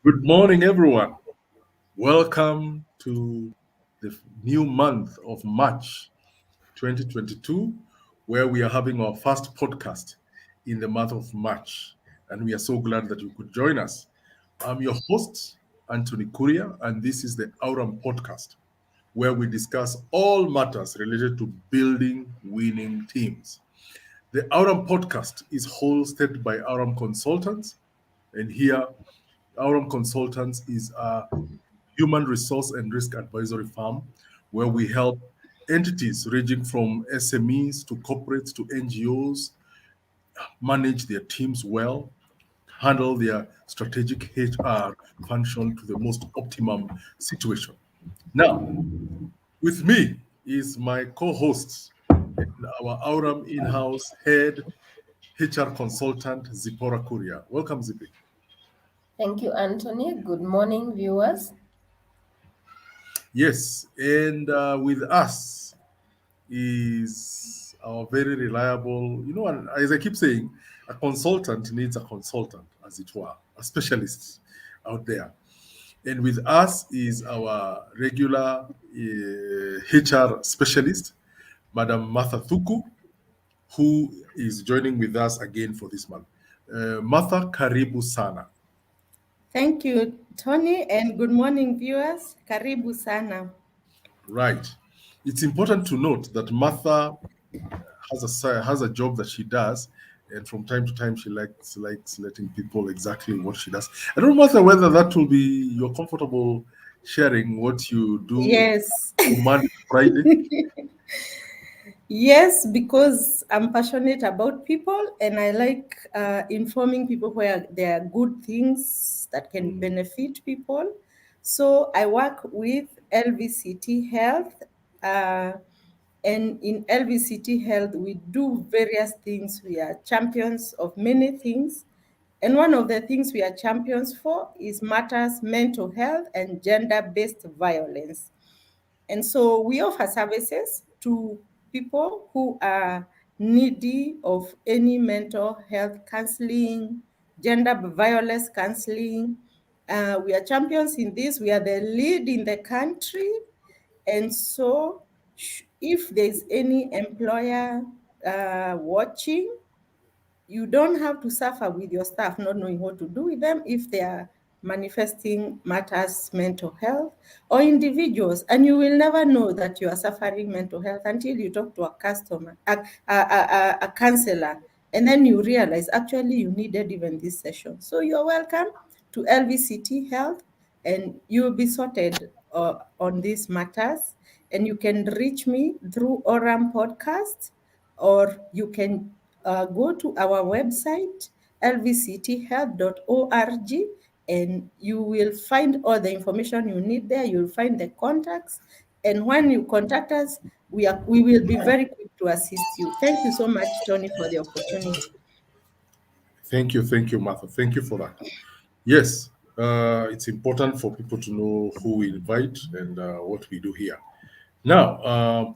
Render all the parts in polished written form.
Good morning, everyone. Welcome to the new month of March 2022, where we are having our first podcast in the month of March. And we are so glad that you could join us. I'm your host, Anthony Kuria, and this is the Aurum podcast, where we discuss all matters related to building winning teams. The Aurum podcast is hosted by Aurum Consultants, and here Aurum Consultants is a human resource and risk advisory firm where we help entities ranging from SMEs to corporates to NGOs manage their teams well, handle their strategic HR function to the most optimum situation. Now, with me is my co-host, our Aurum in-house head HR consultant, Zipporah Kuria. Welcome, Zippy. Thank you, Anthony. Good morning, viewers. Yes, and with us is our very reliable, and as I keep saying, a consultant needs a consultant, as it were, a specialist out there. And with us is our regular HR specialist, Madam Martha Thuku, who is joining with us again for this month. Martha, karibu sana. Thank you, Tony, and good morning, viewers. Karibu sana. Right. It's important to note that Martha has a job that she does, and from time to time she likes letting people exactly what she does. I don't know whether that will be you're comfortable sharing what you do Yes. from Monday to Friday. Yes, because I'm passionate about people and I like informing people where there are good things that can benefit people. So I work with LVCT Health. Uh, and in LVCT Health, we do various things. We are champions of many things. And one of the things we are champions for is matters mental health and gender-based violence. And so we offer services to people who are needy of any mental health counseling, gender violence counseling. We are champions in this. We are the lead in the country. And so if there's any employer watching, you don't have to suffer with your staff not knowing what to do with them if they are manifesting matters mental health or individuals, and you will never know that you are suffering mental health until you talk to a customer, a counselor, and then you realize actually you needed even this session. So you're welcome to LVCT Health, and you will be sorted on these matters. And you can reach me through Aurum Podcast, or you can go to our website, lvcthealth.org, and you will find all the information you need there. You'll find the contacts. And when you contact us, we will be very quick to assist you. Thank you so much, Tony, for the opportunity. Thank you, Martha. Thank you for that. Yes, it's important for people to know who we invite and what we do here. Now,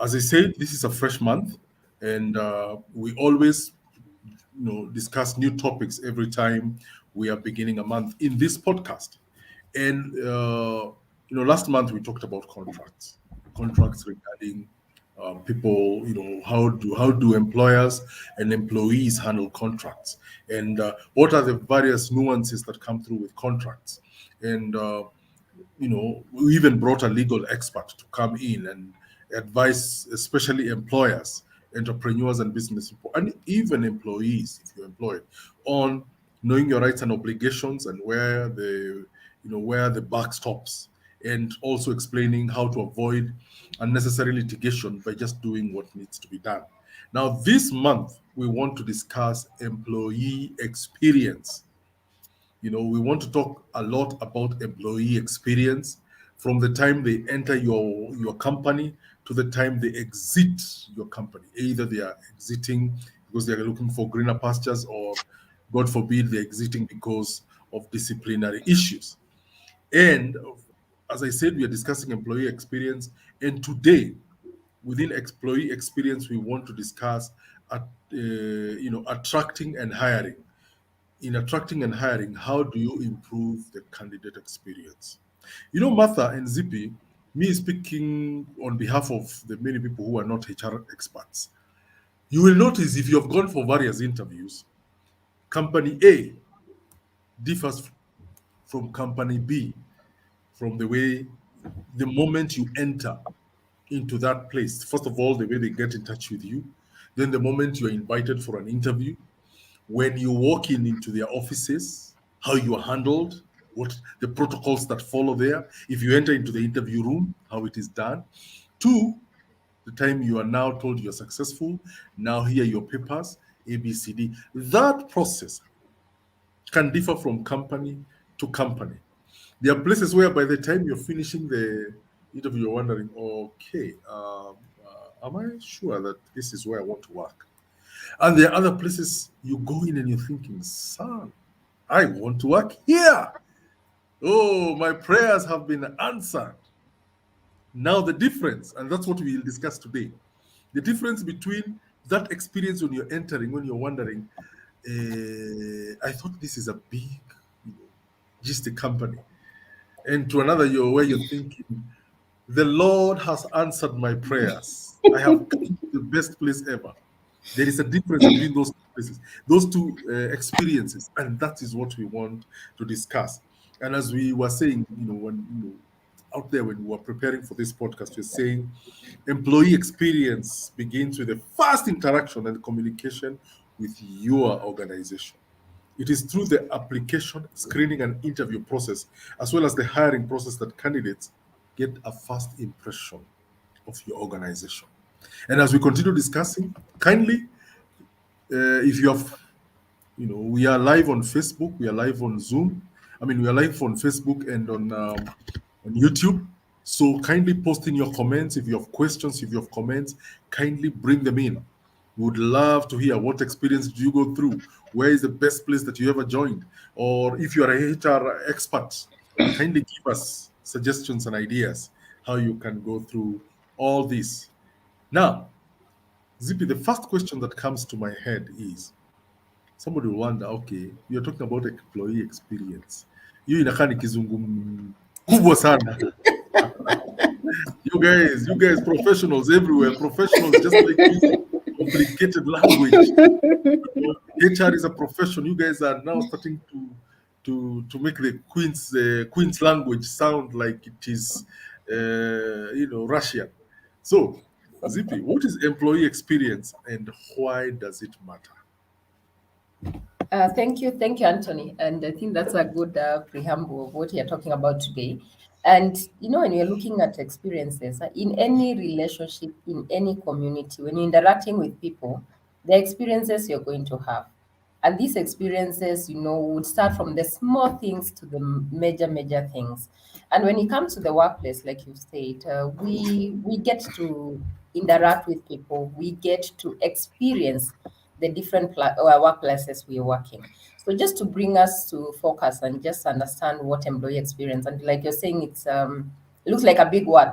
as I said, this is a fresh month, and we always discuss new topics every time we are beginning a month in this podcast. And last month we talked about contracts regarding people. How do employers and employees handle contracts, and what are the various nuances that come through with contracts. And we even brought a legal expert to come in and advise, especially employers, entrepreneurs, and business people, and even employees, if you're employed, on knowing your rights and obligations and where the buck stops, and also explaining how to avoid unnecessary litigation by just doing what needs to be done. Now, this month, we want to discuss employee experience. We want to talk a lot about employee experience from the time they enter your company to the time they exit your company. Either they are exiting because they are looking for greener pastures, or God forbid, they're exiting because of disciplinary issues. And as I said, we are discussing employee experience. And today, within employee experience, we want to discuss attracting and hiring. in attracting and hiring, how do you improve the candidate experience? You know, Martha and Zippy, me speaking on behalf of the many people who are not HR experts, you will notice if you have gone for various interviews, company A differs from company B from the way the moment you enter into that place. First of all, the way they get in touch with you, then the moment you're invited for an interview, when you walk in into their offices, how you are handled, what the protocols that follow there. If you enter into the interview room, how it is done. Two, the time you are now told you're successful, now here are your papers, ABCD. That process can differ from company to company. There are places where by the time you're finishing the interview, you're wondering, okay, am I sure that this is where I want to work? And there are other places you go in and you're thinking, son, I want to work here. Oh, my prayers have been answered. Now, the difference, and that's what we will discuss today, the difference between that experience when you're entering, when you're wondering, I thought this is a big, you know, just a company, and to another, where you're thinking, the Lord has answered my prayers. I have come to the best place ever. There is a difference between those two places, those two experiences, and that is what we want to discuss. And as we were saying, when out there when we were preparing for this podcast, we're saying employee experience begins with the first interaction and communication with your organization. It is through the application, screening, and interview process, as well as the hiring process, that candidates get a first impression of your organization. And as we continue discussing, kindly, if you have, we are live on Facebook, we are live on Zoom. I mean, we are live on Facebook and on YouTube. So kindly post in your comments. If you have questions, if you have comments, kindly bring them in. We would love to hear what experience did you go through? Where is the best place that you ever joined? Or if you are a HR expert, kindly give us suggestions and ideas how you can go through all this. Now, Zippy, the first question that comes to my head is, somebody will wonder, okay, you're talking about employee experience. Hiyo inakaa ni kizungu kubwa sana. You guys, professionals everywhere, professionals just like using complicated language. HR is a profession. You guys are now starting to make the Queen's language sound like it is, Russian. So, Zippy, what is employee experience and why does it matter? Thank you, Anthony. And I think that's a good preamble of what you're talking about today. And when you're looking at experiences in any relationship, in any community, when you're interacting with people, the experiences you're going to have. And these experiences, would start from the small things to the major things. And when it comes to the workplace, like you said, we get to interact with people, we get to experience the different workplaces we are working. So just to bring us to focus and just understand what employee experience, and like you're saying, it looks like a big word,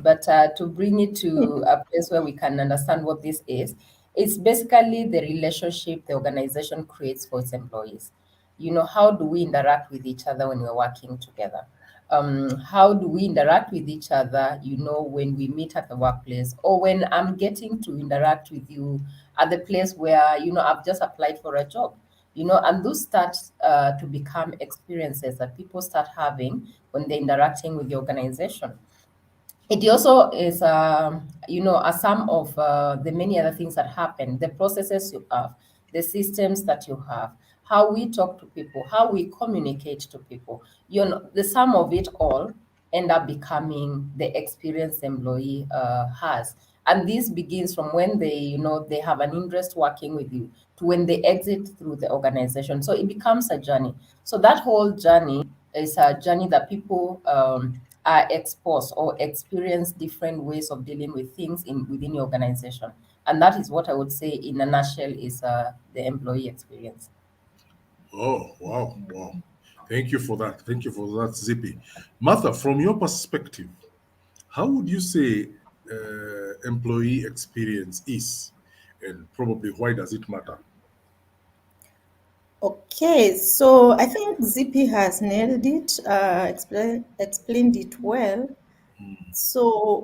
but to bring it to a place where we can understand what this is, it's basically the relationship the organization creates for its employees. How do we interact with each other when we're working together? How do we interact with each other, when we meet at the workplace, or when I'm getting to interact with you at the place where, I've just applied for a job, and those start to become experiences that people start having when they're interacting with the organization. It also is, a sum of the many other things that happen, the processes you have, the systems that you have, how we talk to people, how we communicate to people. The sum of it all end up becoming the experience the employee has. And this begins from when they have an interest working with you to when they exit through the organization. So it becomes a journey. So that whole journey is a journey that people are exposed or experience different ways of dealing with things within your organization. And that is what I would say in a nutshell is the employee experience. Oh, wow, wow. Thank you for that. Thank you for that, Zippy. Martha, from your perspective, how would you say employee experience is, and probably why does it matter? Okay, so I think Zippy has nailed it, explained it well. So,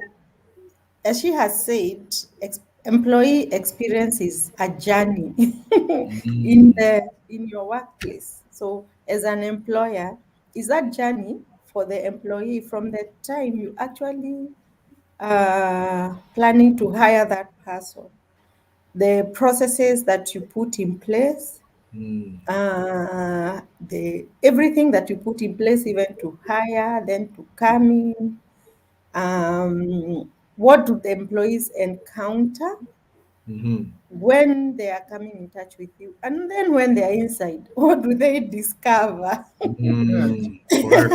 as she has said, employee experience is a journey Mm, in your workplace. So, as an employer, is that journey for the employee from the time you actually planning to hire that person, the processes that you put in place, mm, the everything that you put in place, even to hire, then to come in. What do the employees encounter mhm, when they are coming in touch with you? And then when they are inside, what do they discover? Mm. correct.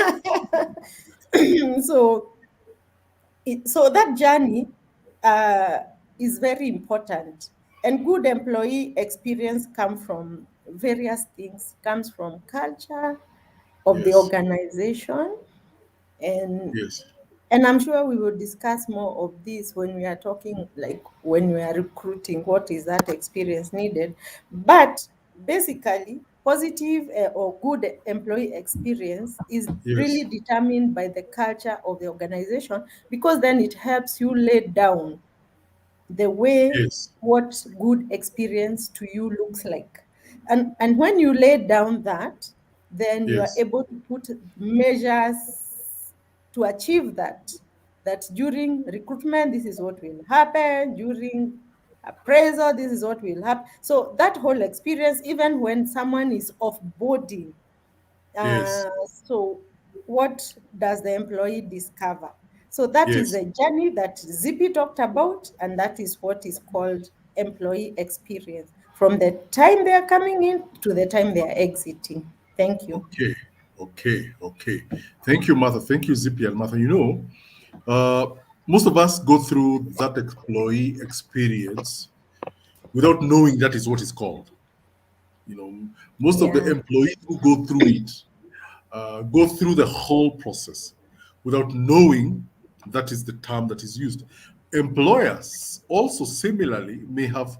So, so that journey uh, is very important. And good employee experience come from various things, comes from culture of the Yes, organization, and yes, I'm sure we will discuss more of this when we are talking, like when we are recruiting, what is that experience needed. But basically, positive or good employee experience is really yes, determined by the culture of the organization, because then it helps you lay down the way yes, what good experience to you looks like. And when you lay down that, then you are yes, able to put measures to achieve that. That during recruitment, this is what will happen. During appraisal, this is what will happen. So that whole experience, even when someone is offboarding, yes, so, what does the employee discover? So, that is yes. a journey that Zippy talked about, and that is what is called employee experience from the time they are coming in to the time they are exiting. Thank you. Okay, okay, okay. Thank you, Martha. Thank you, Zippy and Martha. Most of us go through that employee experience without knowing that is what it's called. You know, most of the Yeah. employees who go through it go through the whole process without knowing that is the term that is used. Employers also similarly may have,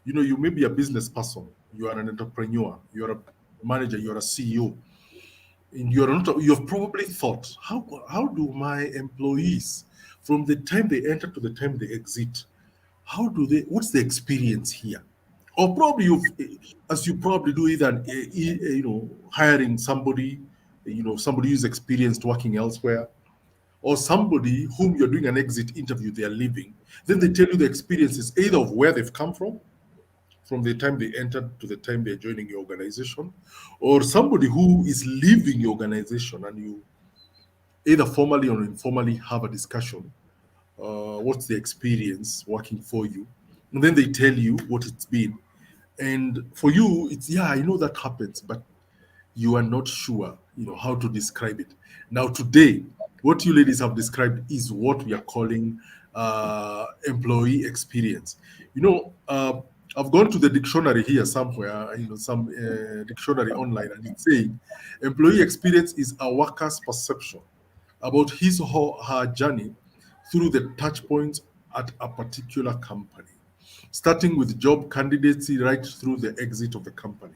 you may be a business person, you are an entrepreneur, you're a manager, you're a CEO, and you've probably thought, how do my employees, from the time they enter to the time they exit, what's the experience here? Or probably as you probably do, either hiring somebody, somebody who's experienced working elsewhere, or somebody whom you're doing an exit interview, they are leaving. Then they tell you the experiences either of where they've come from the time they entered to the time they're joining your organization, or somebody who is leaving your organization, and you either formally or informally have a discussion. What's the experience working for you? And then they tell you what it's been. And for you, it's, yeah, I know that happens, but you are not sure, how to describe it. Now, today, what you ladies have described is what we are calling employee experience. I've gone to the dictionary here somewhere, some dictionary online, and it's saying employee experience is a worker's perception about his or her journey through the touch points at a particular company, starting with job candidacy right through the exit of the company.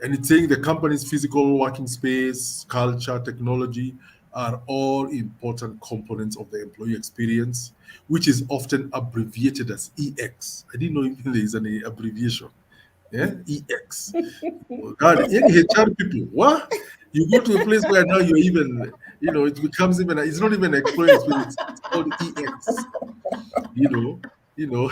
And it's saying the company's physical working space, culture, technology are all important components of the employee experience, which is often abbreviated as EX. I didn't know even there is an abbreviation. Yeah, EX. God, any HR people, what? You go to a place where now you're even, it becomes even, it's not even an employee experience, it's called EX, you know, you know.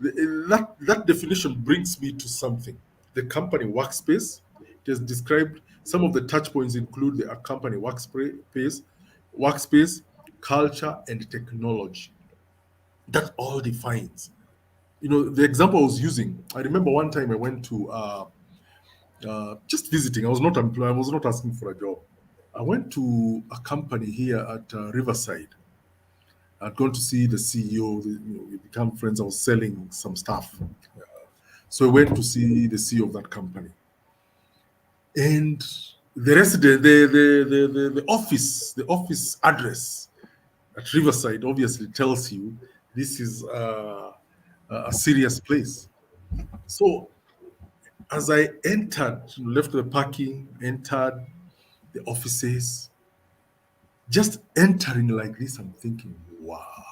That definition brings me to something. The company workspace. It has described some of the touch points include the company workspace, culture, and technology. That all defines. The example I was using. I remember one time I went to just visiting. I was not employed. I was not asking for a job. I went to a company here at Riverside. I'd gone to see the CEO. We become friends. I was selling some stuff. So I went to see the CEO of that company. And the resident, the office address at Riverside obviously tells you this is a serious place. So as I entered, left the parking, entered the offices, just entering like this, I'm thinking, wow,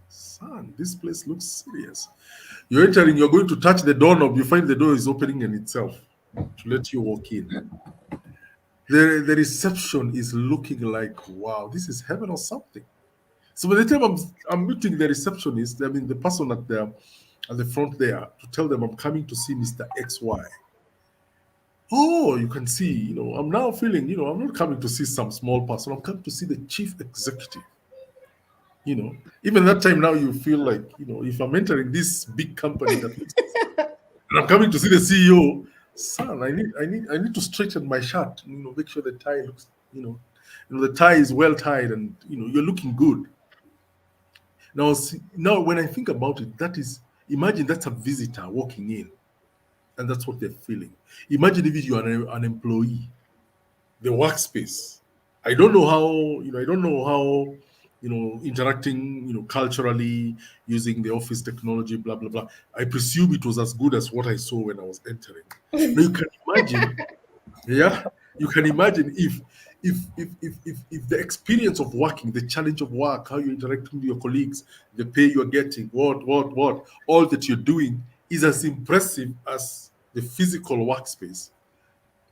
son, this place looks serious. You're entering, you're going to touch the doorknob, you find the door is opening in itself to let you walk in. The reception is looking like, wow, this is heaven or something. So by the time I'm meeting the receptionist, I mean the person at the front there, to tell them I'm coming to see Mr. XY. Oh, you can see, I'm now feeling, I'm not coming to see some small person. I'm coming to see the chief executive. Even that time now you feel like, if I'm entering this big company that looks, and I'm coming to see the CEO, son, I need to straighten my shirt, make sure the tie looks, the tie is well tied and, you're looking good. Now, see, now when I think about it, imagine that's a visitor walking in and that's what they're feeling. Imagine if you are an employee, the workspace. I don't know how, interacting, culturally using the office technology, blah, blah, blah. I presume it was as good as what I saw when I was entering. Now you can imagine, yeah, you can imagine if the experience of working, the challenge of work, how you interact with your colleagues, the pay you're getting, what, all that you're doing is as impressive as the physical workspace.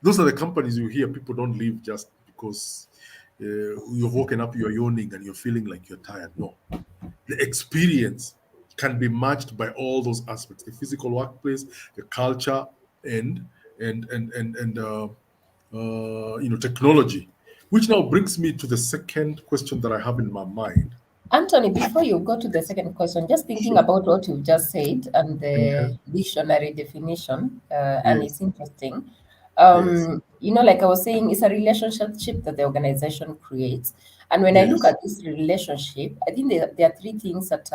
Those are the companies you hear people don't leave just because you've woken up, you're yawning, and you're feeling like you're tired. No, the experience can be matched by all those aspects: the physical workplace, the culture, and technology. Which now brings me to the second question that I have in my mind. Anthony, before you go to the second question, just thinking Sure. about what you've just said and Mhm. the dictionary definition, and Yes. it's interesting. Yes. Like I was saying, it's a relationship that the organization creates. And when I look Yes. at this relationship, I think there are three things that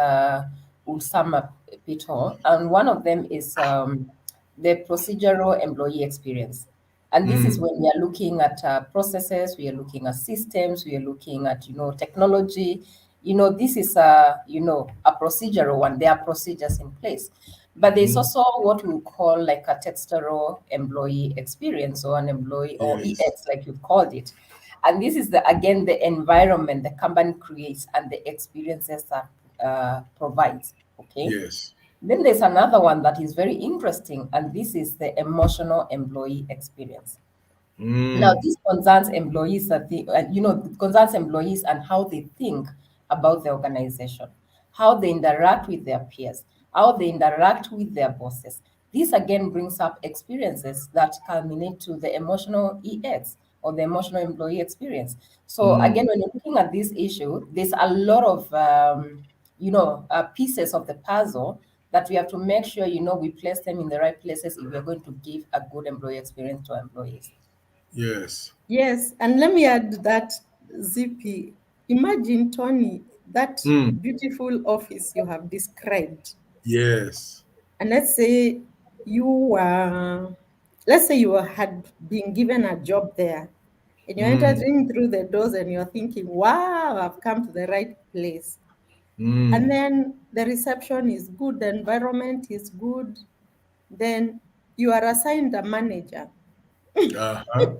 will sum up it all. And one of them is the procedural employee experience. And this is Mm. when we are looking at processes, we are looking at systems, we are looking at, technology. This is a procedural one. There are procedures in place. But there's Mhm. also what we call like a textural employee experience or an employee or Yes. EX, like you've called it. And this is again the environment the company creates and the experiences that provides. Okay. Yes. Then there's another one that is very interesting, and this is the emotional employee experience. Now, Mm. this concerns employees concerns employees and how they think about the organization, how they interact with their peers, how they interact with their bosses. This again brings up experiences that culminate to the emotional EX or the emotional employee experience. So Mm. again, when you're looking at this issue, there's a lot of pieces of the puzzle that we have to make sure we place them in the right places if we're going to give a good employee experience to our employees. Yes. Yes, and let me add that, ZP. Imagine, Tony, that Mm. beautiful office you have described. Yes. And you were, let's say you had been given a job there, and you're Mm. entering through the doors and you're thinking, wow, I've come to the right place. And Mm. then the reception is good, the environment is good. Then you are assigned a manager. Uh-huh.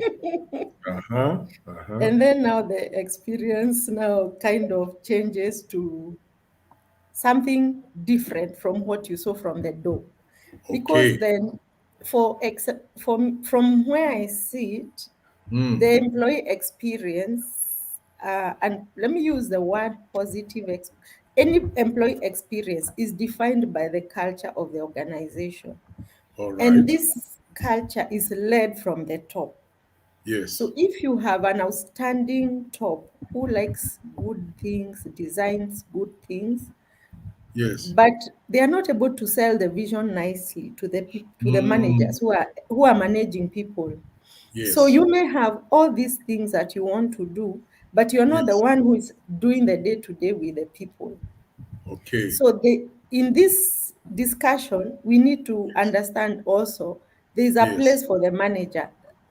Uh-huh. Uh-huh. And then now the experience now kind of changes to something different from what you saw from the door. Because Okay. then, from where I see it, Mm. the employee experience, and let me use the word positive, any employee experience is defined by the culture of the organization. All And right. this culture is led from the top. Yes. So if you have an outstanding top who likes good things, designs good things, Yes. but they are not able to sell the vision nicely to the Mm. managers who are managing people. So Yes. you may have all these things that you want to do, but you're not the Yes. one who is doing the day to day with the people. Okay. So in this discussion, we need to understand also there is a Yes. place for the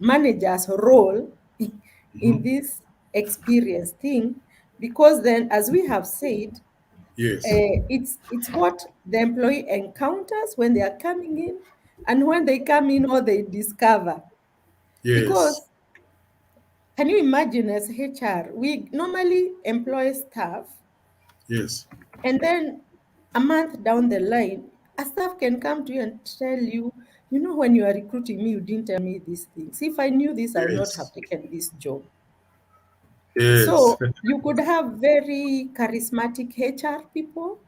manager's role in Hmm. this experience thing, because then, as we have said, Yes. it's what the employee encounters when they are coming in, and when they come in, what they discover. Yes. Because can you imagine, as HR, we normally employ staff, Yes. and then a month down the line, a staff can come to you and tell you, you know, when you are recruiting me, you didn't tell me these things. If I knew this, I would not Yes. have taken this job. Yes. So you could have very charismatic HR people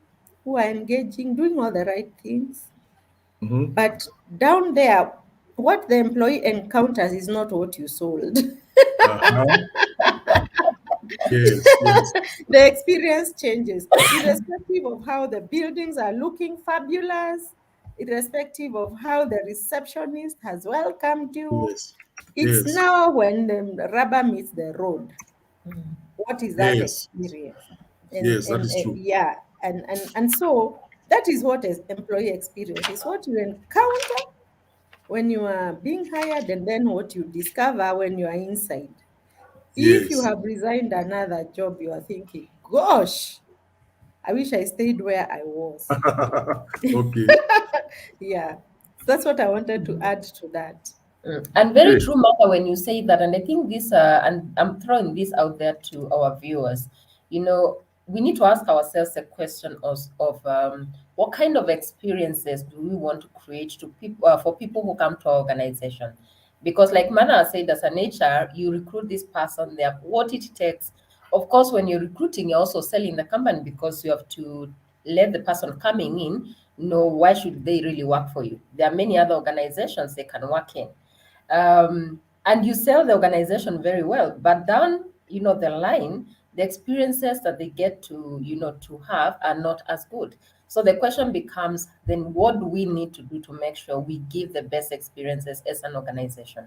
who are engaging, doing all the right things. Hmm. But down there, what the employee encounters is not what you sold. Uh-huh. Yes. Yes. The experience changes, irrespective of how the buildings are looking fabulous, irrespective of how the receptionist has welcomed you. Yes. It's Yes. now when the rubber meets the road. What is that Yes. experience? And Yes. That is true. yeah, and so that is what is employee experience is what you encounter when you are being hired, and then what you discover when you are inside. If you Yes. have resigned another job, you are thinking, gosh, I wish I stayed where I was. Okay. Yeah, that's what I wanted to add to that. And very Okay. true, Martha, when you say that. And I think this, and I'm throwing this out there to our viewers. We need to ask ourselves a question of what kind of experiences do we want to create to people for people who come to our organization? Because, like Mana said, as an HR, you recruit this person. There, what it takes. Of course, when you're recruiting, you're also selling the company because you have to let the person coming in know why should they really work for you. There are many other organizations they can work in, and you sell the organization very well, but down the line, the experiences that they get to have are not as good. So the question becomes, then what do we need to do to make sure we give the best experiences as an organization?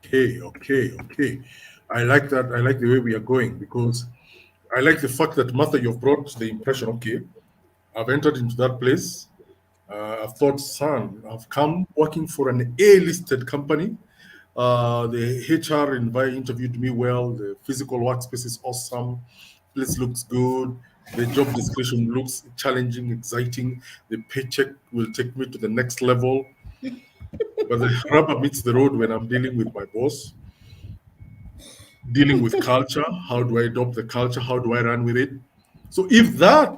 Okay. Okay. Okay. I like that. I like the way we are going because I like the fact that Martha, you've brought the impression. Okay, I've entered into that place. I've thought, son, I've come working for an A-listed company. The HR interviewed me well. The physical workspace is awesome. Place looks good. The job description looks challenging, exciting. The paycheck will take me to the next level. But the rubber meets the road when I'm dealing with my boss, dealing with culture. How do I adopt the culture? How do I run with it? So if that,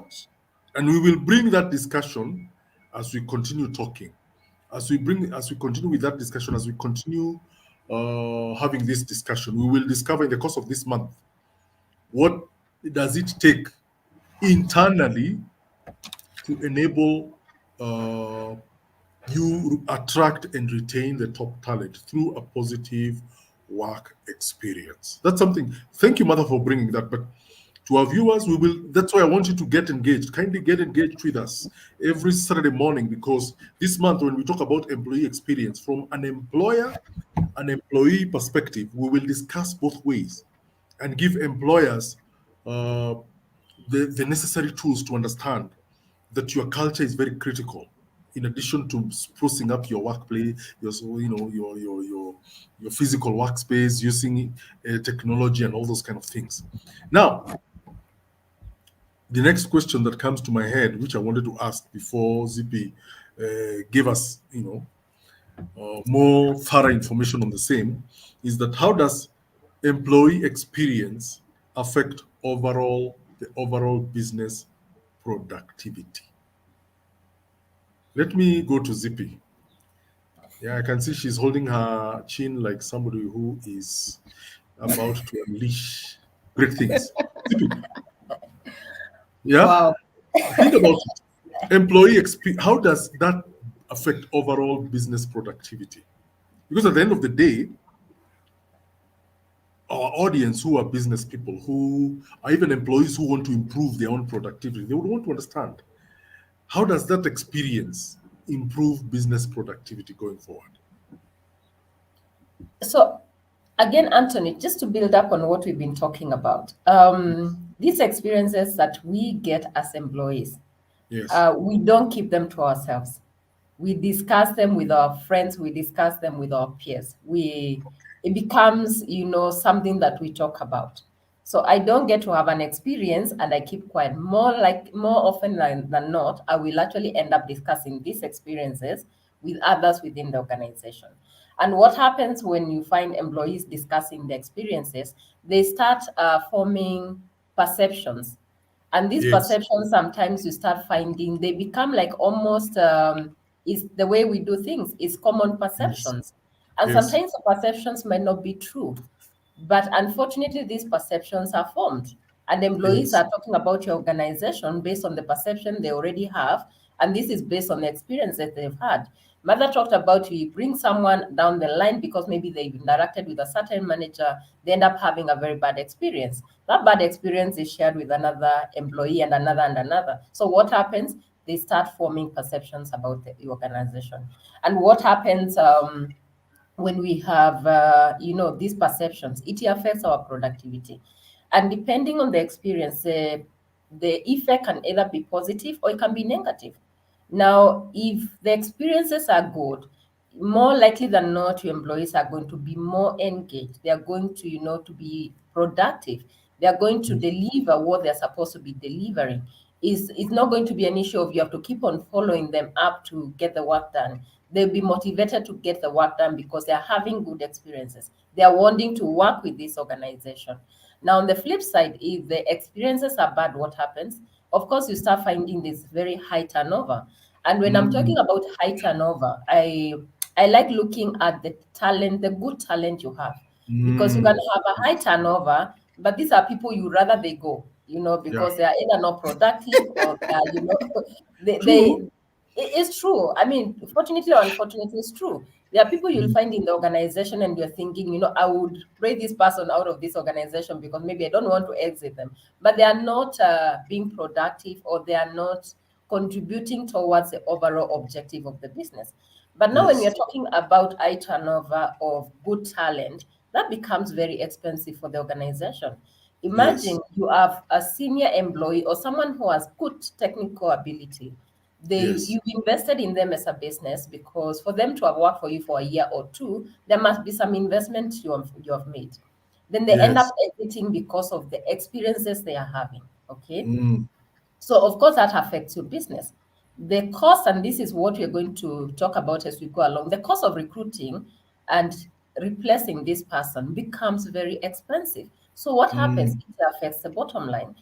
and we will bring that discussion as we continue talking, as we continue with that discussion, as we continue having this discussion, we will discover in the course of this month what does it take internally to enable uh, you attract and retain the top talent through a positive work experience. That's something. Thank you, Mother, for bringing that. But to our viewers, we will. That's why I want you to get engaged. Kindly get engaged with us every Saturday morning, because this month, when we talk about employee experience from an employer and employee perspective, we will discuss both ways and give employers uh, the necessary tools to understand that your culture is very critical. In addition to sprucing up your workplace, your physical workspace, using technology and all those kind of things. Now, the next question that comes to my head, which I wanted to ask before ZP gave us, more thorough information on the same, is that how does employee experience affect the overall business productivity? Let me go to Zippy. Yeah, I can see she's holding her chin like somebody who is about to unleash great things. Zippy, yeah, Wow. think about it. Employee experience. How does that affect overall business productivity? Because at the end of the day, our audience, who are business people, who are even employees who want to improve their own productivity, they would want to understand, how does that experience improve business productivity going forward? So again, Anthony, just to build up on what we've been talking about, these experiences that we get as employees, Yes. we don't keep them to ourselves. We discuss them with our friends. We discuss them with our peers. It becomes, something that we talk about. So I don't get to have an experience and I keep quiet. More often than not, I will actually end up discussing these experiences with others within the organization. And what happens when you find employees discussing their experiences, they start forming perceptions. And these Yes. perceptions, sometimes you start finding they become like almost is the way we do things is common Yes. perceptions. And Yes. sometimes the perceptions might not be true. But unfortunately, these perceptions are formed, and employees Yes. are talking about your organization based on the perception they already have, and this is based on the experience that they've had. Mother talked about you bring someone down the line because maybe they've interacted with a certain manager, they end up having a very bad experience. That bad experience is shared with another employee and another and another. So what happens? They start forming perceptions about the organization. And what happens? When we have these perceptions, it affects our productivity, and depending on the experience, the effect can either be positive or it can be negative. Now, if the experiences are good, more likely than not, your employees are going to be more engaged. They are going to, to be productive. They are going to deliver what they're supposed to be delivering. It's not going to be an issue of you have to keep on following them up to get the work done. They'll be motivated to get the work done because they're having good experiences. They are wanting to work with this organization. Now, on the flip side, if the experiences are bad, what happens? Of course, you start finding this very high turnover. And when I'm Mm. talking about high turnover, I like looking at the talent, the good talent you have, because you can Mm. have a high turnover, but these are people you rather they go, Yeah. because they are either not productive or they are, True. it's true. I mean, fortunately or unfortunately, it's true. There are people you'll Mm. find in the organization, and you're thinking, I would pray this person out of this organization because maybe I don't want to exit them, but they are not being productive, or they are not contributing towards the overall objective of the business. But now, when we are Yes. talking about high turnover of good talent, that becomes very expensive for the organization. Imagine Yes. you have a senior employee or someone who has good technical ability. Yes. You invested in them as a business, because for them to have worked for you for a year or two, there must be some investment you have made. Then they end up Yes. exiting because of the experiences they are having. Okay. Mm. So of course that affects your business. The cost, and this is what we're going to talk about as we go along, the cost of recruiting and replacing this person becomes very expensive. So what happens? Mm. It affects the bottom line.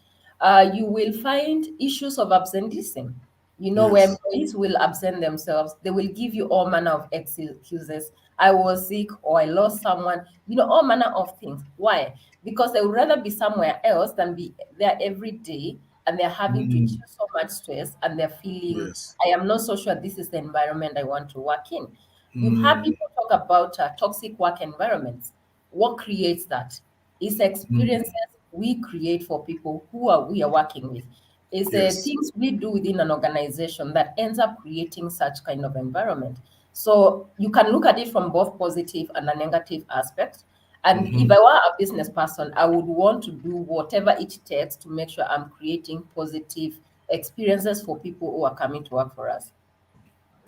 You will find issues of absenteeism. Where Yes. employees will absent themselves, they will give you all manner of excuses. I was sick, or I lost someone, all manner of things. Why? Because they would rather be somewhere else than be there every day, and they're having to Mm. choose so much stress, and they're feeling, Yes. I am not so sure this is the environment I want to work in. We've had Mm. people talk about toxic work environments. What creates that? It's Mm. experiences we create for people we are working with. It's the Yes. things we do within an organization that ends up creating such kind of environment. So you can look at it from both positive and a negative aspect. And if Mm-hmm. I were a business person, I would want to do whatever it takes to make sure I'm creating positive experiences for people who are coming to work for us.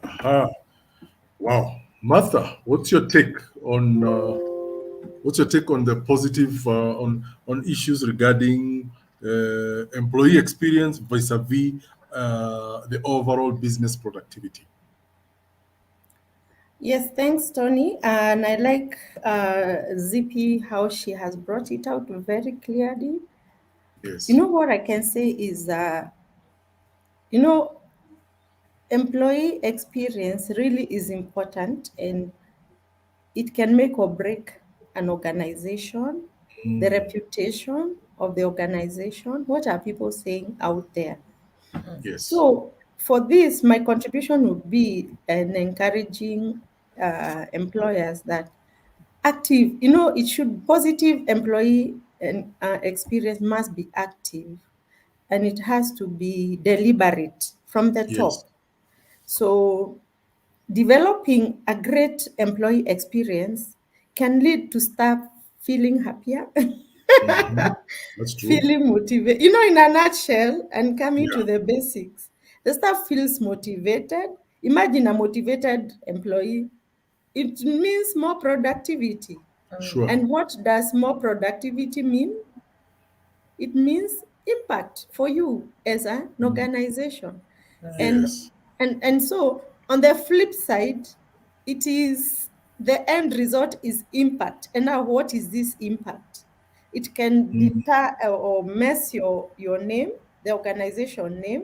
Ah, wow. Martha, what's your take on the positive on issues regarding employee experience vis-a-vis the overall business productivity? Yes, thanks, Tony. And I like ZP how she has brought it out very clearly. You Yes. know what I can say is, you know, employee experience really is important, and it can make or break an organization, the Mm. reputation of the organization. What are people saying out there? Yes. So, for this, my contribution would be an encouraging employers that active, it should positive employee and experience must be active, and it has to be deliberate from the Yes. top. So, developing a great employee experience can lead to staff feeling happier, Hmm. That's true. feeling motivated. In a nutshell, and coming to Yeah. the basics, the staff feels motivated. Imagine a motivated employee, it means more productivity. Sure. And what does more productivity mean? It means impact for you as an Mm. organization. And Yes. and so On the flip side, it is the end result is impact. And now, what is this impact? It can Mm, deter or mess your name, the organization name.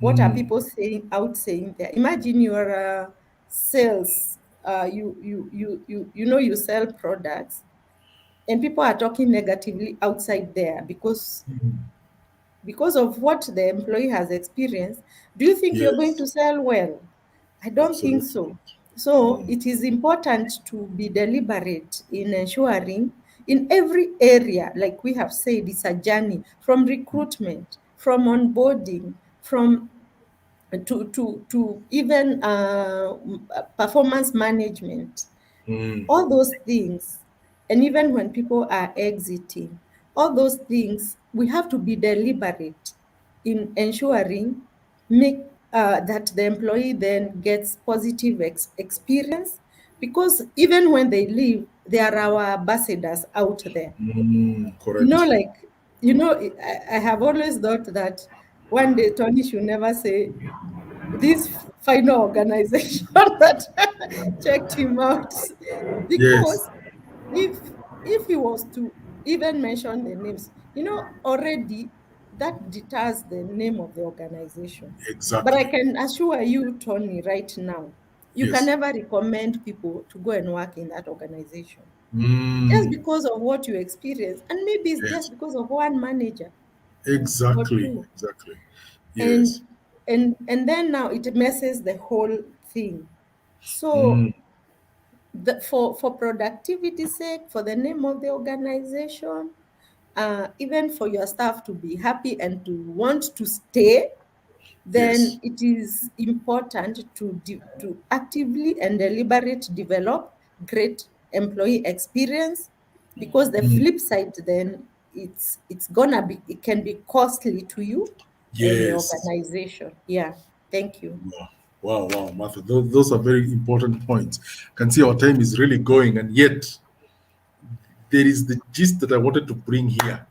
What are mm, people saying out saying there? Imagine you're a sales, you sell products, and people are talking negatively outside there because of what the employee has experienced. Do you think you're going yes, to sell well? I don't think absolutely so. not. So Mm, it is important to be deliberate in ensuring in every area, like we have said, it's a journey from recruitment, from onboarding, from to even performance management, mm, all those things. And even when people are exiting, all those things, we have to be deliberate in ensuring make that the employee then gets positive experience, because even when they leave, they are our ambassadors out there. correct. Like, I have always thought that one day Tony should never say this final organization that checked him out, Yes, because if if he was to even mention the names, already that deters the name of the organization. But I exactly. can assure you, Tony, right now, you can Yes. never recommend people to go and work in that organization just Mm, because of what you experience, and maybe it's just yes, because of one manager or exactly, two. exactly. and Yes. and then now it messes the whole thing. So Mm, for productivity sake, for the name of the organization, even for your staff to be happy and to want to stay, then yes. it is important to actively and deliberate develop great employee experience, because the Mm, flip side then, it's gonna be, it can be costly to you and your yes. organization. Yeah, thank you. Wow, wow, wow, Martha. Those are very important points. Can see our time is really going, and yet there is the gist that I wanted to bring here,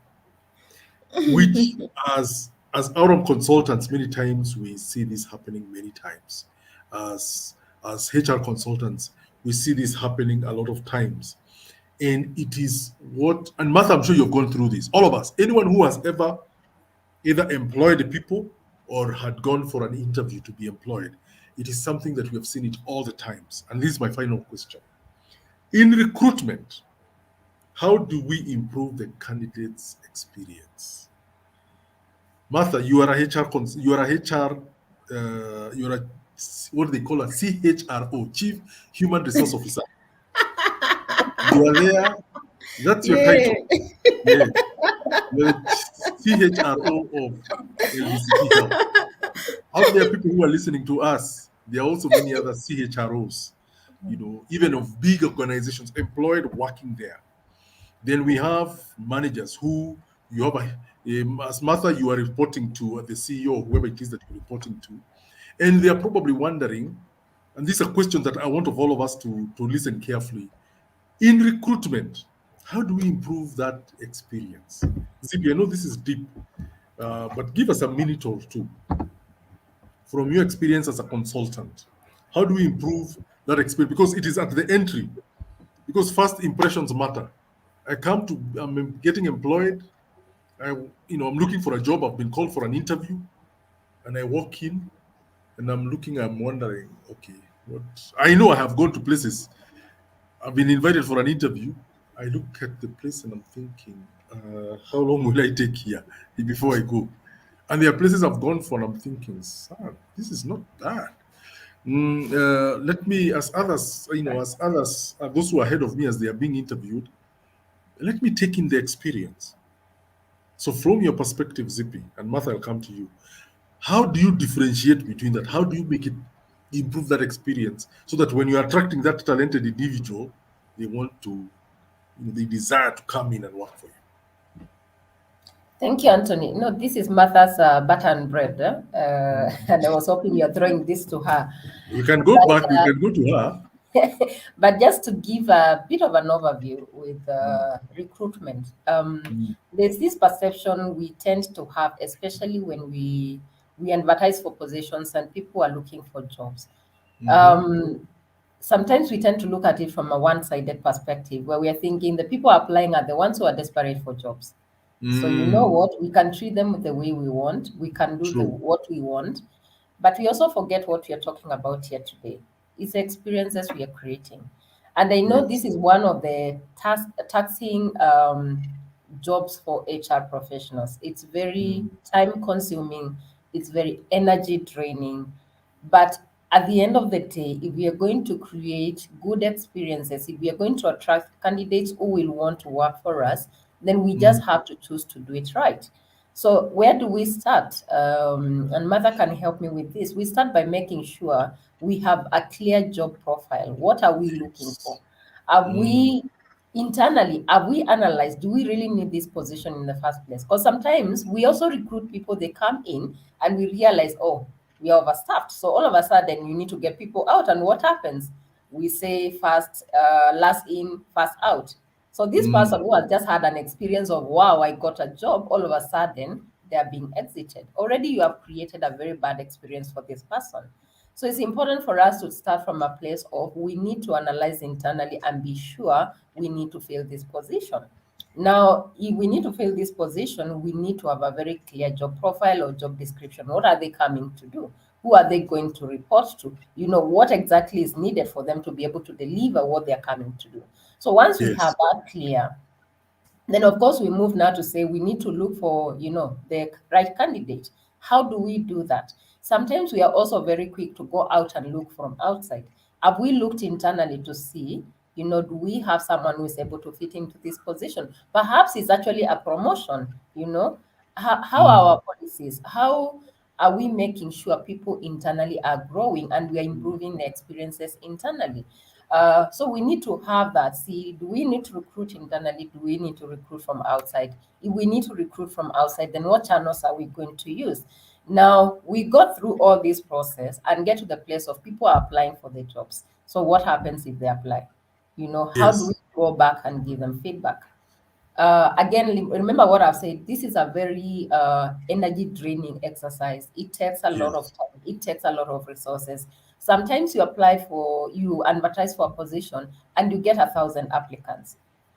which as Aurum consultants, many times we see this happening many times. As as HR consultants, we see this happening a lot of times. And it is what, and Martha, I'm sure you've gone through this. All of us, anyone who has ever either employed people or had gone for an interview to be employed, it is something that we have seen it all the times. And this is my final question. In recruitment, how do we improve the candidate's experience? Martha, you are a HR, you are a HR, you are a, what do they call a CHRO, Chief Human Resource Officer. You are there. That's your Yeah. title. Yes. You're the CHRO of LBCT Health. Out there, people who are listening to us, there are also many other CHROs, even of big organizations employed working there. Then we have managers who you have as Martha, you are reporting to the CEO, whoever it is that you're reporting to, and they are probably wondering, and these are questions that I want of all of us to listen carefully. In recruitment, how do we improve that experience? Zibi, I know this is deep, but give us a minute or two from your experience as a consultant. How do we improve that experience? Because it is at the entry, because first impressions matter. I'm getting employed. I'm looking for a job. I've been called for an interview, and I walk in, and I'm wondering, okay, what? I know I have gone to places. I've been invited for an interview. I look at the place and I'm thinking, how long will I take here before I go? And there are places I've gone for, and I'm thinking, son, this is not bad. Let me, as others, those who are ahead of me as they are being interviewed, let me take in the experience. So, from your perspective, Zippy, and Martha, I'll come to you. How do you differentiate between that? How do you make it improve that experience so that when you're attracting that talented individual, they want to, they desire to come in and work for you? Thank you, Anthony. No, this is Martha's butter and bread, and I was hoping you're throwing this to her. We can go But back, we can go to her. but just to give a bit of an overview with Mm, recruitment, mm, there's this perception we tend to have, especially when we advertise for positions and people are looking for jobs. Mm-hmm. Um, Sometimes we tend to look at it from a one-sided perspective where we are thinking the people applying are the ones who are desperate for jobs. So you know Mm. what? We can treat them the way we want. We can do the True. what we want, but we also forget what we are talking about here today. It's the experiences we are creating, and I know Yes. this is one of the taxing jobs for HR professionals. It's very Mm. time consuming. It's very energy draining, but at the end of the day, if we are going to create good experiences, if we are going to attract candidates who will want to work for us, then we Mm. just have to choose to do it right. So, where do we start? And Mother can help me with this. We start by making sure we have a clear job profile. What are we looking for? Are Mm. we internally, have we analyzed, do we really need this position in the first place? Because sometimes we also recruit people, they come in and we realize, oh, we are overstaffed. So all of a sudden, you need to get people out. And what happens? We say first, last in, first out. So this Mm. person who has just had an experience of, wow, I got a job, all of a sudden, they are being exited. Already, you have created a very bad experience for this person. So it's important for us to start from a place of we need to analyze internally and be sure we need to fill this position. Now, if we need to fill this position, we need to have a very clear job profile or job description. What are they coming to do? Who are they going to report to? You know, what exactly is needed for them to be able to deliver what they're coming to do. So once we have Yes. that clear, then of course we move now to say we need to look for, the right candidate. How do we do that? Sometimes we are also very quick to go out and look from outside. Have we looked internally to see, do we have someone who is able to fit into this position? Perhaps it's actually a promotion, how are Mm. our policies? How are we making sure people internally are growing and we are improving their experiences internally? So we need to have that. See, do we need to recruit internally? Do we need to recruit from outside? If we need to recruit from outside, then what channels are we going to use? Now, we got through all this process and get to the place of people are applying for the jobs. So what happens if they apply? How do we Yes. go back and give them feedback? Again, remember what I've said. This is a very energy draining exercise. It takes a lot of Yes. time. It takes a lot of resources. Sometimes you advertise for a position and you get 1,000 applicants.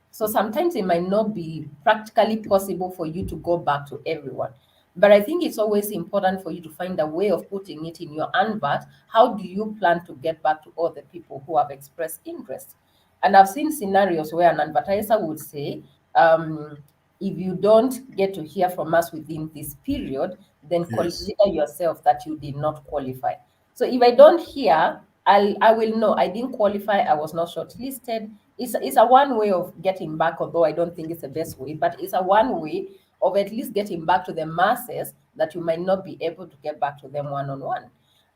So sometimes it might not be practically possible for you to go back to everyone. But I think it's always important for you to find a way of putting it in your advert. How do you plan to get back to all the people who have expressed interest? And I've seen scenarios where an advertiser would say, if you don't get to hear from us within this period, then Yes. consider yourself that you did not qualify. So if I don't hear, I will know I didn't qualify, I was not shortlisted. It's a one way of getting back, although I don't think it's the best way, but it's a one way of at least getting back to the masses that you might not be able to get back to them one on one.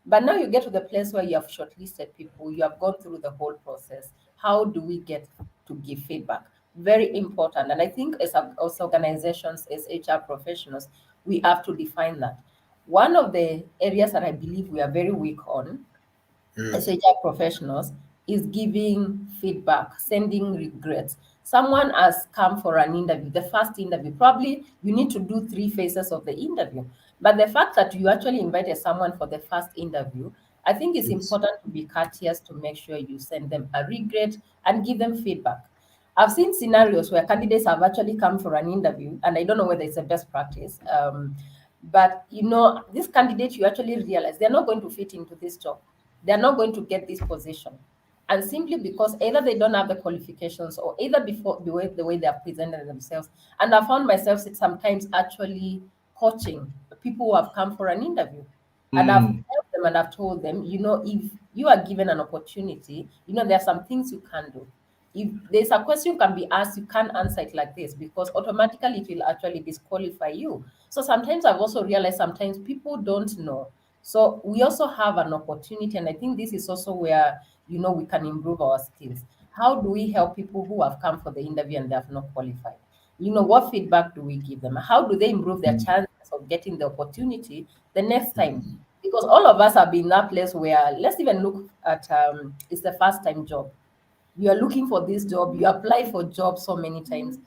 But now you get to the place where you have shortlisted people, you have gone through the whole process. How do we get to give feedback? Very important. And I think as organizations, as HR professionals, we have to define that. One of the areas that I believe we are very weak on as Yes. HR professionals is giving feedback, sending regrets. Someone has come for an interview, the first interview. Probably you need to do three phases of the interview. But the fact that you actually invited someone for the first interview, I think it's Yes. important to be courteous to make sure you send them a regret and give them feedback. I've seen scenarios where candidates have actually come for an interview, and I don't know whether it's a best practice. But this candidate, you actually realize they're not going to fit into this job. They're not going to get this position. And simply because either they don't have the qualifications or either before the way they have presented themselves. And I found myself sometimes actually coaching people who have come for an interview. And I've Mm. helped them and I've told them, if you are given an opportunity, there are some things you can do. If there's a question can be asked, you can't answer it like this because automatically it will actually disqualify you. So sometimes I've also realized sometimes people don't know. So we also have an opportunity, and I think this is also where we can improve our skills. How do we help people who have come for the interview and they have not qualified? What feedback do we give them? How do they improve their chances of getting the opportunity the next time? Because all of us have been in that place where let's even look at it's the first time job. You are looking for this job, you apply for jobs so many times,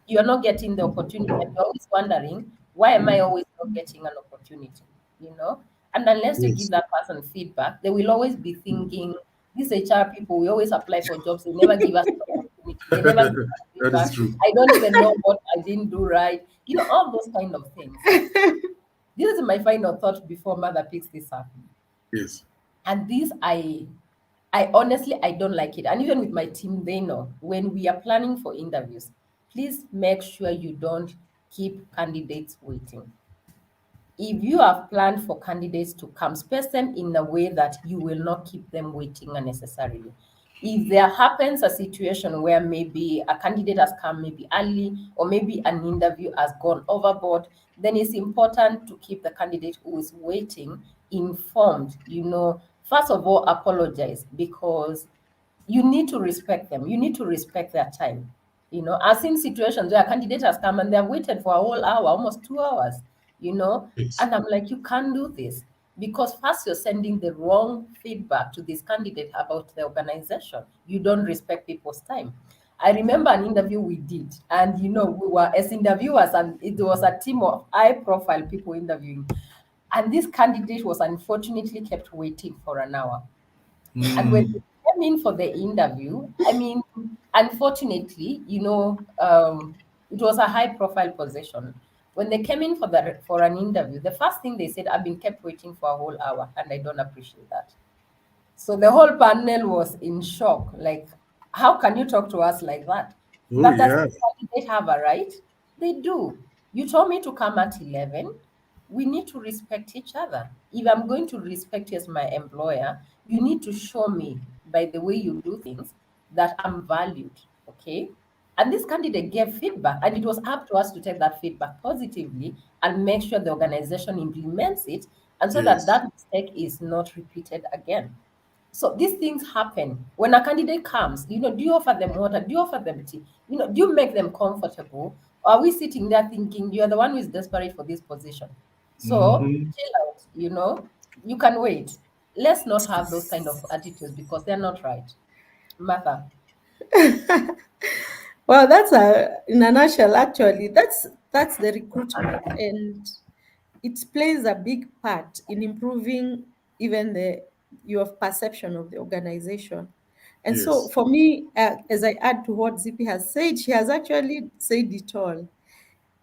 you are not getting the opportunity, and you're always wondering, why am I always not getting an opportunity? You know, And unless you give Yes. that person feedback, they will always be thinking, these HR people, we always apply for jobs, they never give us the opportunity, they never give us That is feedback. true. I don't even know what I didn't do right. All those kind of things. This is my final thought before Mother picks this up. Yes. And this I honestly I don't like it. And even with my team, they know when we are planning for interviews, please make sure you don't keep candidates waiting. If you have planned for candidates to come, space them in a way that you will not keep them waiting unnecessarily. If there happens a situation where maybe a candidate has come maybe early or maybe an interview has gone overboard, then it's important to keep the candidate who is waiting informed. First of all, apologize, because you need to respect them. You need to respect their time. I've seen situations where a candidate has come and they have waited for a whole hour, almost 2 hours, you know, Yes. and I'm like, you can't do this, because first you're sending the wrong feedback to this candidate about the organization. You don't respect people's time. I remember an interview we did, and we were as interviewers, and it was a team of high profile people interviewing. And this candidate was unfortunately kept waiting for an hour. And when they Mm. came in for the interview, I mean, unfortunately, it was a high profile position. When they came in for an interview, the first thing they said, I've been kept waiting for a whole hour and I don't appreciate that. So the whole panel was in shock. Like, how can you talk to us like that? Oh But does yeah. the candidate have a right? They do. You told me to come at 11. We need to respect each other. If I'm going to respect you as my employer, you need to show me by the way you do things that I'm valued. Okay. And this candidate gave feedback, and it was up to us to take that feedback positively and make sure the organization implements it, and so that Yes. that mistake is not repeated again. So these things happen. When a candidate comes, do you offer them water? Do you offer them tea? Do you make them comfortable? Or are we sitting there thinking you're the one who is desperate for this position? So Hmm. chill out, you can wait. Let's not have those kind of attitudes because they're not right. Martha. Well, that's in a nutshell. Actually, that's the recruitment, and it plays a big part in improving even the your perception of the organization. And so, Yes. for me, as I add to what Zippy has said, she has actually said it all.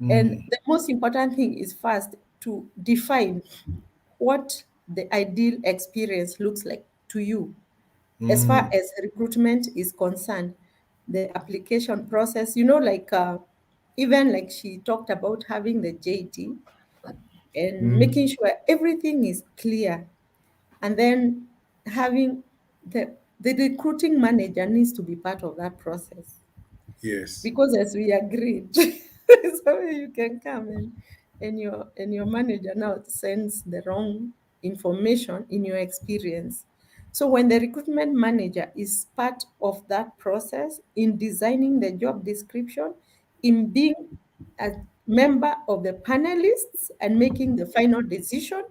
And Mm. the most important thing is first to define what the ideal experience looks like to you as far Mm. as recruitment is concerned. The application process, like even like she talked about having the JD and making Mm. sure everything is clear, and then having the recruiting manager needs to be part of that process, Yes. because as we agreed, so you can come and your manager now sends the wrong information in your experience. So when the recruitment manager is part of that process in designing the job description, in being a member of the panelists and making the final decision,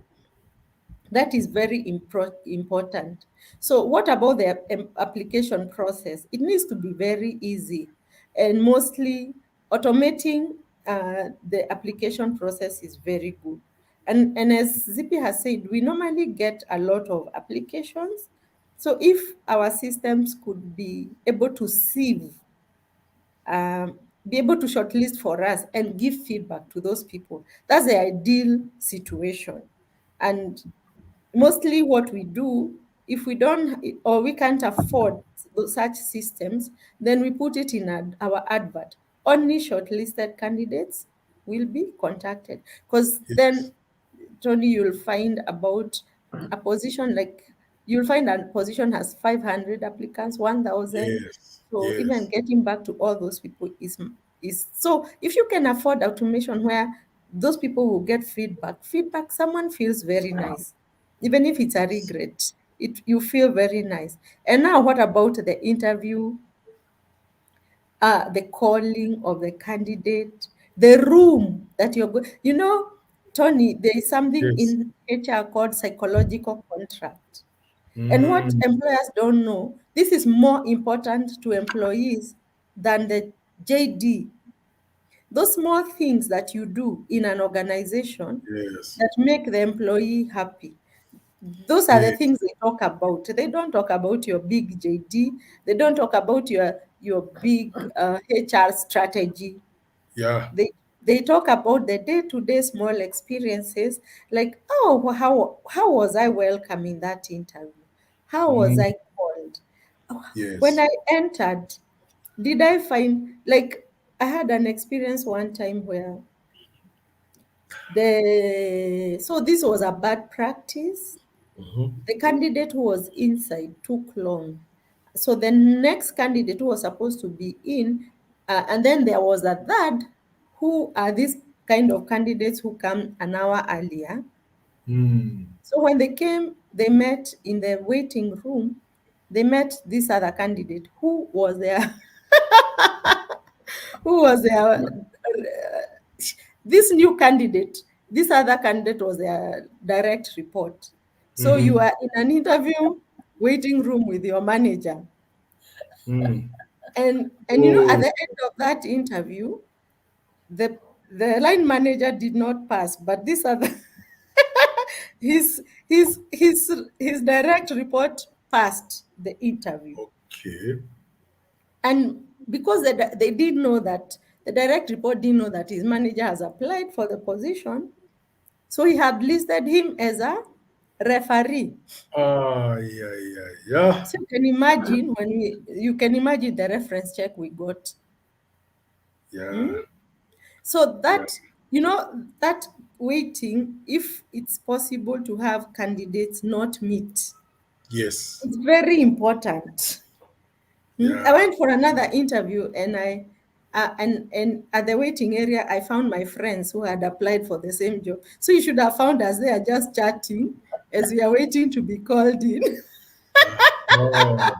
that is very important. So, what about the application process? It needs to be very easy, and mostly automating the application process is very good. And as Zippy has said, we normally get a lot of applications. So, if our systems could be able to sieve, be able to shortlist for us and give feedback to those people, that's the ideal situation. And mostly what we do, if we don't or we can't afford such systems, then we put it in our advert. Only shortlisted candidates will be contacted, because Yes. then, Tony, you'll find about a position like you'll find a position has 500 applicants, 1,000. Yes. So even Yes. getting back to all those people is so, if you can afford automation where those people will get feedback, someone feels very nice, even if it's a regret. You feel very nice. And now, what about the interview, the calling of the candidate, the room that you're going? Tony, there is something Yes. in HR called psychological contract. And what Mm. employers don't know, this is more important to employees than the JD. Those small things that you do in an organization Yes. that make the employee happy. Those are the Yes. things they talk about. They don't talk about your big JD. They don't talk about your big HR strategy. Yeah. They talk about the day-to-day small experiences, like, oh, how was I welcome in that interview? How was Mm, I called? Oh, when yes. I entered, did I find, like, I had an experience one time where this was a bad practice. Hmm. The candidate who was inside took long. So the next candidate who was supposed to be in, and then there was a third, who are these kind of candidates who come an hour earlier. Mm. So when they came, they met in the waiting room. They met this other candidate who was there, who was there. This new candidate, this other candidate was their direct report. So you Hmm. are in an interview waiting room with your manager. Mm. And at Oh, the end of that interview, the the line manager did not pass, but this other his direct report passed the interview. okay. And because they didn't know that, the direct report didn't know that his manager has applied for the position, so he had listed him as a referee. Ah, yeah, yeah, yeah. So you can imagine the reference check we got. Yeah, Hmm? So yeah. that waiting, if it's possible to have candidates not meet, Yes. it's very important. I Yeah. went for another interview, and and at the waiting area, I found my friends who had applied for the same job. So you should have found us there just chatting as we are waiting to be called in. Oh, wow.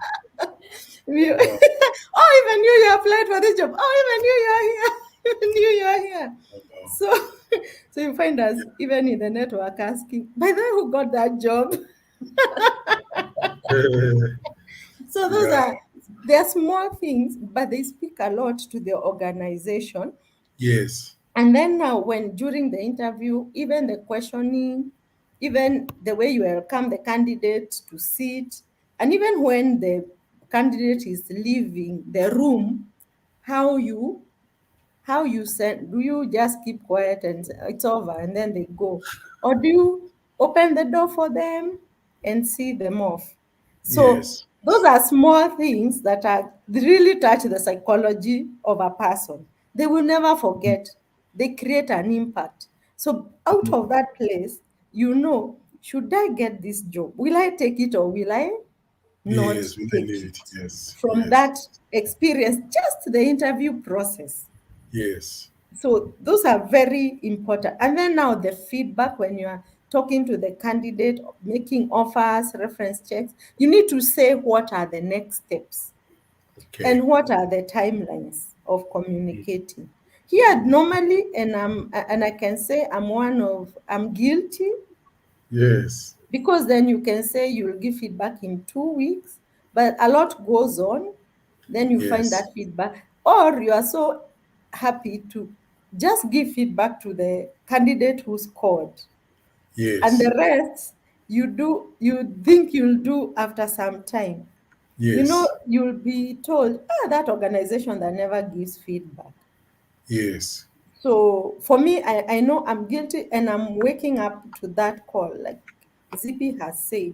Oh, even you applied for this job. Oh, even you are here. Even you are here. Wow. So, so you find us even in the network asking, by the way, who got that job? So those Yeah. are they're small things, but they speak a lot to the organization. Yes. And then now, when during the interview, even the questioning, even the way you welcome the candidate to sit, and even when the candidate is leaving the room, how you send, do you just keep quiet and say, it's over, and then they go, or do you open the door for them and see them off? So Yes. those are small things that are really touch the psychology of a person. They will never forget. They create an impact. So out of that place, should I get this job, will I take it or will I not Yes. Will I take leave it? it? Yes. From Yes. that experience, just the interview process. Yes. So those are very important. And then now the feedback, when you are talking to the candidate, making offers, reference checks, you need to say what are the next steps Okay. and what are the timelines of communicating. Here normally, and I can say I'm guilty, Yes. because then you can say you'll give feedback in 2 weeks, but a lot goes on. Then you find Yes. that feedback, or you are so happy to just give feedback to the candidate who scored, and Yes. the rest you think you'll do after some time. Yes. You'll be told, that organization that never gives feedback. Yes. So for me, I know I'm guilty, and I'm waking up to that call. Like Zippy has said,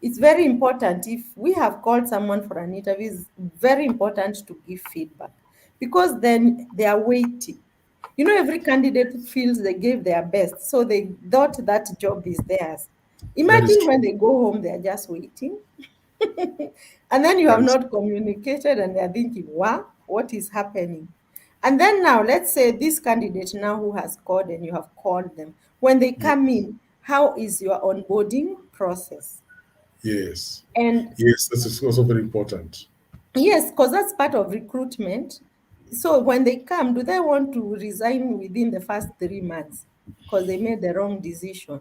it's very important. If we have called someone for an interview, it's very important to give feedback, because then they are waiting. Every candidate feels they gave their best, so they thought that job is theirs. That is Imagine true. when they go home, they're just waiting. And then you That have is not communicated, and they're thinking, wow, what is happening? And then now, let's say this candidate now who has called and you have called them, when they yes. come in, how is your onboarding process? Yes. And Yes. That is also very important. yes, because that's part of recruitment. So when they come, do they want to resign within the first 3 months because they made the wrong decision?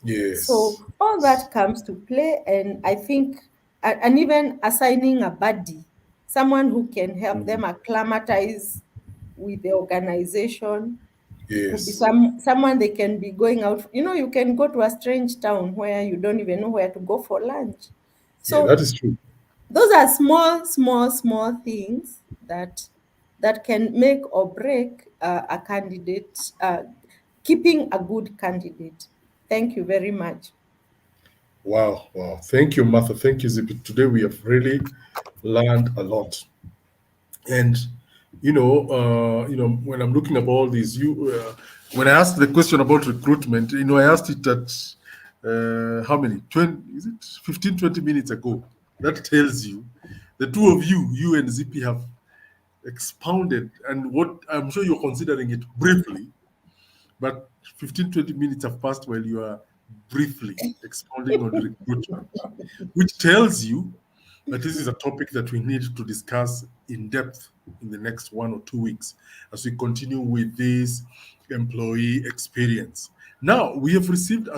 Yes. So all that comes to play, and I think, and even assigning a buddy, someone who can help them Mm. acclimatize with the organization. Could be Yes. someone they can be going out. You can go to a strange town where you don't even know where to go for lunch. Yeah, that So is true. those are small things that can make or break a candidate, keeping a good candidate. Thank you very much. Wow, wow. Thank you, Martha. Thank you, Zippy. Today we have really learned a lot. And when I'm looking at all these, when I asked the question about recruitment, I asked it at how many? 20, is it 15, 20 minutes ago? That tells you the two of you and Zippy have expounded, and what I'm sure you're considering it briefly, but 15, 20 minutes have passed while you are briefly expounding on recruitment, which tells you that this is a topic that we need to discuss in depth in the next 1 or 2 weeks as we continue with this employee experience. Now, we have received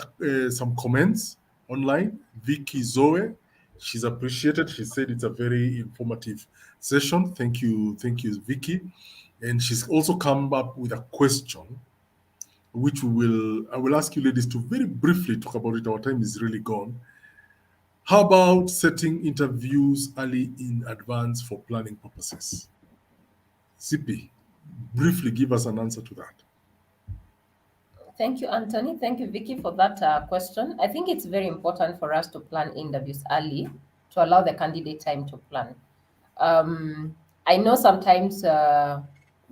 some comments online. Vicky Zoe, she's appreciated. She said it's a very informative session. Thank you, Vicky. And she's also come up with a question, which I will ask you ladies to very briefly talk about it. Our time is really gone. How about setting interviews early in advance for planning purposes? CP, briefly give us an answer to that. Thank you, Anthony. Thank you, Vicky, for that question. I think it's very important for us to plan interviews early to allow the candidate time to plan. I know sometimes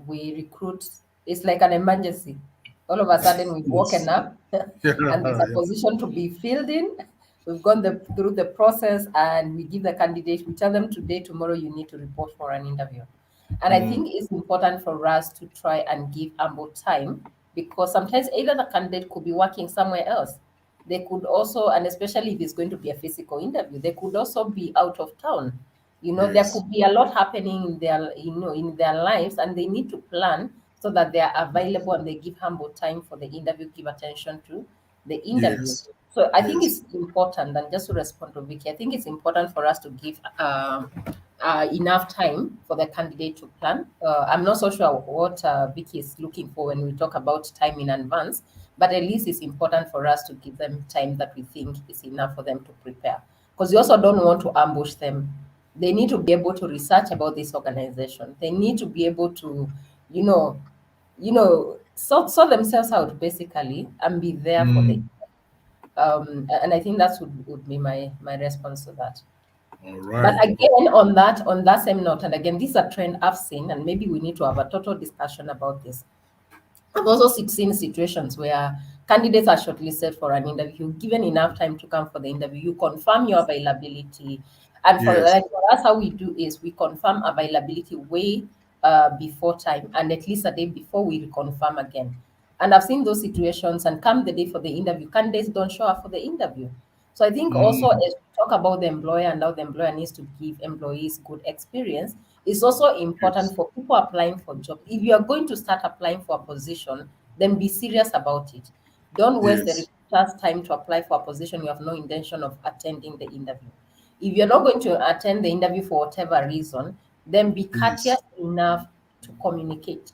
we recruit, it's like an emergency. All of a sudden, we've woken Yes. up Yeah, and there's a yeah. position to be filled in. We've gone through the process and we give the candidate, we tell them today, tomorrow, you need to report for an interview. And I Mm, think it's important for us to try and give ample time because sometimes either the candidate could be working somewhere else. They could also, and especially if it's going to be a physical interview, they could also be out of town. There yes. could be a lot happening in their lives, and they need to plan so that they are available and they give humble time for the interview, give attention to the interview. Yes. So I think Yes. it's important, and just to respond to Vicky, I think it's important for us to give enough time for the candidate to plan. I'm not so sure what Vicky is looking for when we talk about time in advance, but at least it's important for us to give them time that we think is enough for them to prepare. Because we also don't want to ambush them. They need to be able to research about this organization. They need to be able to, you know, sort themselves out basically and be there for the. Mm, And I think that would be my response to that. all But right. again, on that same note, and again, this is a trend I've seen, and maybe we need to have a total discussion about this. I've also seen situations where candidates are shortlisted for an interview, given enough time to come for the interview, you confirm your availability. And for Yes. like for us, how we do is we confirm availability way before time, and at least a day before we reconfirm again. And I've seen those situations, and come the day for the interview, candidates don't show up for the interview. So I think also Mm, as we talk about the employer and how the employer needs to give employees good experience, it's also yes. important for people applying for jobs. If you are going to start applying for a position, then be serious about it. Don't waste the Yes. recruiter's time to apply for a position you have no intention of attending the interview. If you're not going to attend the interview for whatever reason, then be courteous Yes. enough to communicate.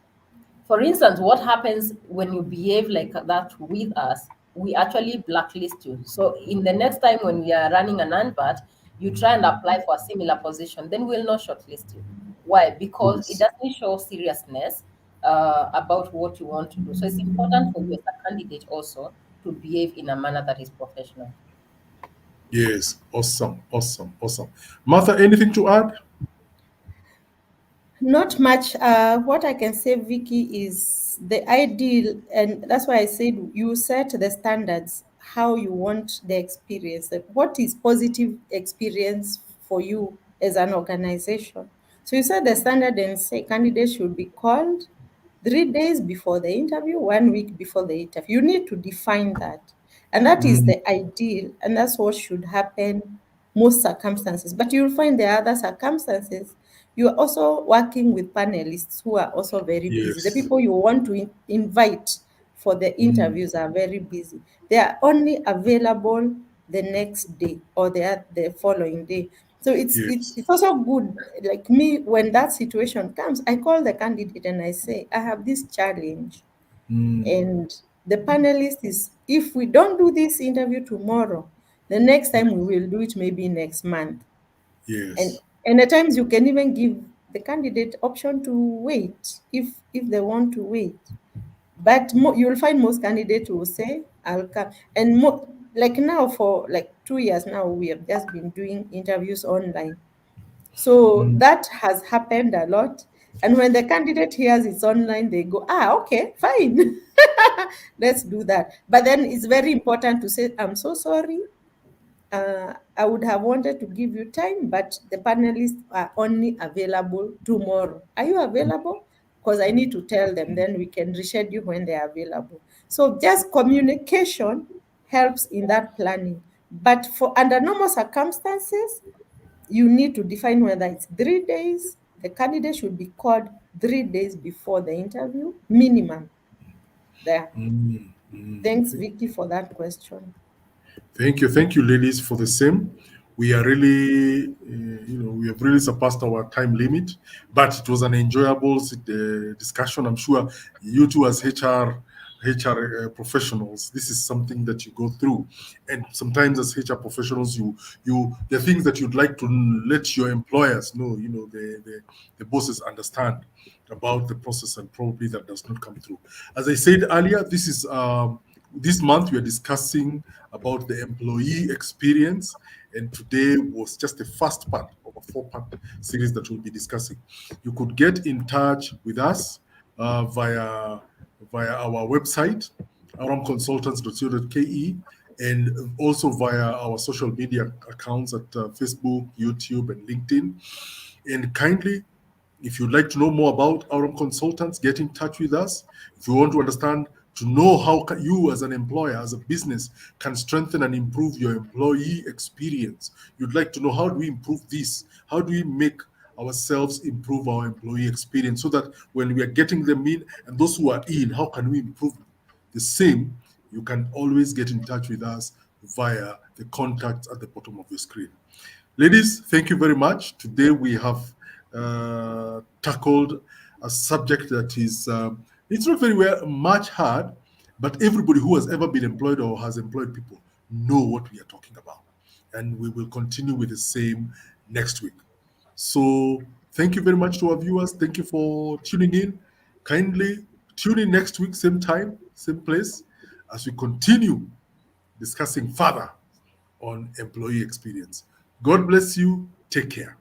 For instance, what happens when you behave like that with us, we actually blacklist you. So in the next time when we are running an advert, you try and apply for a similar position, then we'll not shortlist you. Why? Because it Yes. doesn't show seriousness about what you want to do. So it's important for you as a candidate also to behave in a manner that is professional. Yes. Awesome. Awesome. Awesome. Martha, anything to add? Not much. What I can say, Vicky, is the ideal, and that's why I said you set the standards, how you want the experience, like what is positive experience for you as an organization. So you set the standard and say candidates should be called 3 days before the interview, 1 week before the interview. You need to define that. And that is Mm, the ideal, and that's what should happen most circumstances. But you'll find there are other circumstances. You are also working with panelists who are also very busy. The yes. people you want to invite for the Mm, interviews are very busy. They are only available the next day or the following day. So yes. it's also good. Like me, when that situation comes, I call the candidate and I say, I have this challenge. And the panelist is, if we don't do this interview tomorrow, the next time we will do it maybe next month. And Yes. and at times you can even give the candidate option to wait if they want to wait. But you'll find most candidates will say, I'll come. And like now, for like 2 years now, we have just been doing interviews online. So Mm, that has happened a lot. And when the candidate hears it's online, they go, okay, fine. Let's do that. But then it's very important to say, I'm so sorry. I would have wanted to give you time, but the panelists are only available tomorrow. Are you available? Because I need to tell them, then we can reschedule when they are available. So just communication helps in that planning. But for under normal circumstances, you need to define whether it's 3 days. The candidate should be called 3 days before the interview, minimum. There. mm, mm. Thanks, Vicky, for that question. Thank you, ladies, for the same. We are really, we have really surpassed our time limit, but it was an enjoyable discussion. I'm sure you two, as HR professionals, this is something that you go through, and sometimes as HR professionals, there are things that you'd like to let your employers know. The bosses understand about the process, and probably that does not come through. As I said earlier, this month we are discussing about the employee experience, and today was just the first part of a four-part series that we'll be discussing. You could get in touch with us via our website, aurumconsultants.co.ke, and also via our social media accounts at Facebook, YouTube, and LinkedIn. And kindly, if you'd like to know more about Aurum Consultants, get in touch with us. If you want to understand, to know how you as an employer, as a business, can strengthen and improve your employee experience. You'd like to know, how do we improve this? How do we make ourselves improve our employee experience so that when we are getting them in, and those who are in, how can we improve the same? You can always get in touch with us via the contacts at the bottom of your screen. Ladies, thank you very much. Today we have tackled a subject that is, it's not very well, much hard, but everybody who has ever been employed or has employed people know what we are talking about. And we will continue with the same next week. So thank you very much to our viewers. Thank you for tuning in. Kindly tune in next week, same time, same place, as we continue discussing further on employee experience. God bless you. Take care.